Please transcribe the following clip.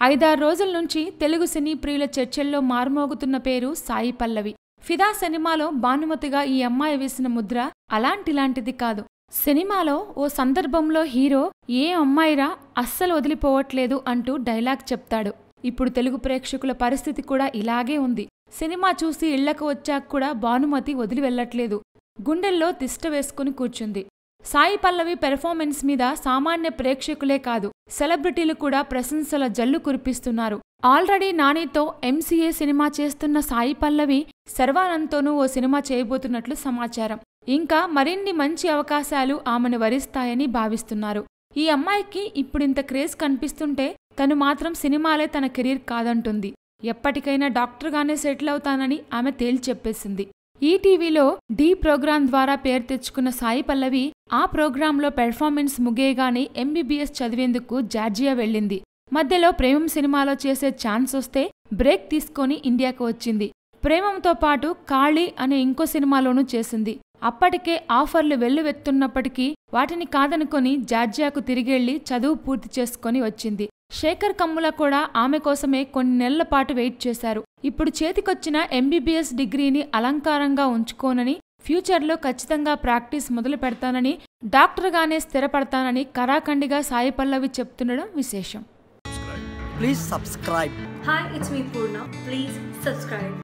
5-6 రోజుల నుంచి తెలుగు సినీ ప్రియుల చర్చల్లో మారుమోగుతున్న పేరు సాయి పల్లవి. ఫిదా సినిమాలో భానుమతిగా ఈ అమ్మాయి వేసిన ముద్ర అలాంటిలాంటిది కాదు. సినిమాలో ఓ సందర్భంలో హీరో ఏ అమ్మాయిరా అస్సలు వదిలిపోవట్లేదు అంటూ డైలాగ్ చెప్తాడు. ఇప్పుడు తెలుగు ప్రేక్షకుల పరిస్థితి కూడా ఇలాగే ఉంది. సినిమా చూసి ఇళ్లకు వచ్చాక కూడా భానుమతి వదిలి వెళ్లట్లేదు. గుండెల్లో తిష్ట వేసుకుని కూర్చుంది. సాయి పల్లవి పెర్ఫార్మెన్స్ మీద సామాన్య ప్రేక్షకులే కాదు, సెలబ్రిటీలు కూడా ప్రశంసల జల్లు కురిపిస్తున్నారు. ఆల్రెడీ నానితో ఎంసీఏ సినిమా చేస్తున్న సాయి పల్లవి శర్వానంద్తోనూ ఓ సినిమా చేయబోతున్నట్లు సమాచారం. ఇంకా మరిన్ని మంచి అవకాశాలు ఆమెను వరిస్తాయని భావిస్తున్నారు. ఈ అమ్మాయికి ఇప్పుడింత క్రేజ్ కనిపిస్తుంటే తను మాత్రం సినిమాలే తన కెరీర్ కాదంటుంది. ఎప్పటికైనా డాక్టర్గానే సెటిల్ అవుతానని ఆమె తేల్చెప్పేసింది. ఈటీవీలో డి ప్రోగ్రాం ద్వారా పేరు తెచ్చుకున్న సాయి పల్లవి ఆ ప్రోగ్రాంలో పెర్ఫార్మెన్స్ ముగియగానే ఎంబీబీఎస్ చదివేందుకు జార్జియా వెళ్ళింది. మధ్యలో ప్రేమం సినిమాలో చేసే ఛాన్స్ వస్తే బ్రేక్ తీసుకొని ఇండియాకు వచ్చింది. ప్రేమంతో పాటు కాళీ అనే ఇంకో సినిమాలోనూ చేసింది. అప్పటికే ఆఫర్లు వెల్లువెత్తున్నప్పటికీ వాటిని కాదనుకొని జార్జియాకు తిరిగెళ్లి చదువు పూర్తి చేసుకొని వచ్చింది. శేఖర్ కమ్ముల కూడా ఆమె కోసమే కొన్ని నెలల పాటు వెయిట్ చేశారు. ఇప్పుడు చేతికొచ్చిన ఎంబీబీఎస్ డిగ్రీని అలంకారంగా ఉంచుకోనని, ఫ్యూచర్లో ఖచ్చితంగా ప్రాక్టీస్ మొదలు పెడతానని, డాక్టర్గానే స్థిరపడతానని కరాఖండిగా సాయి పల్లవి చెప్తుండడం విశేషం. Please subscribe. Hi, it's me Purna. Please subscribe.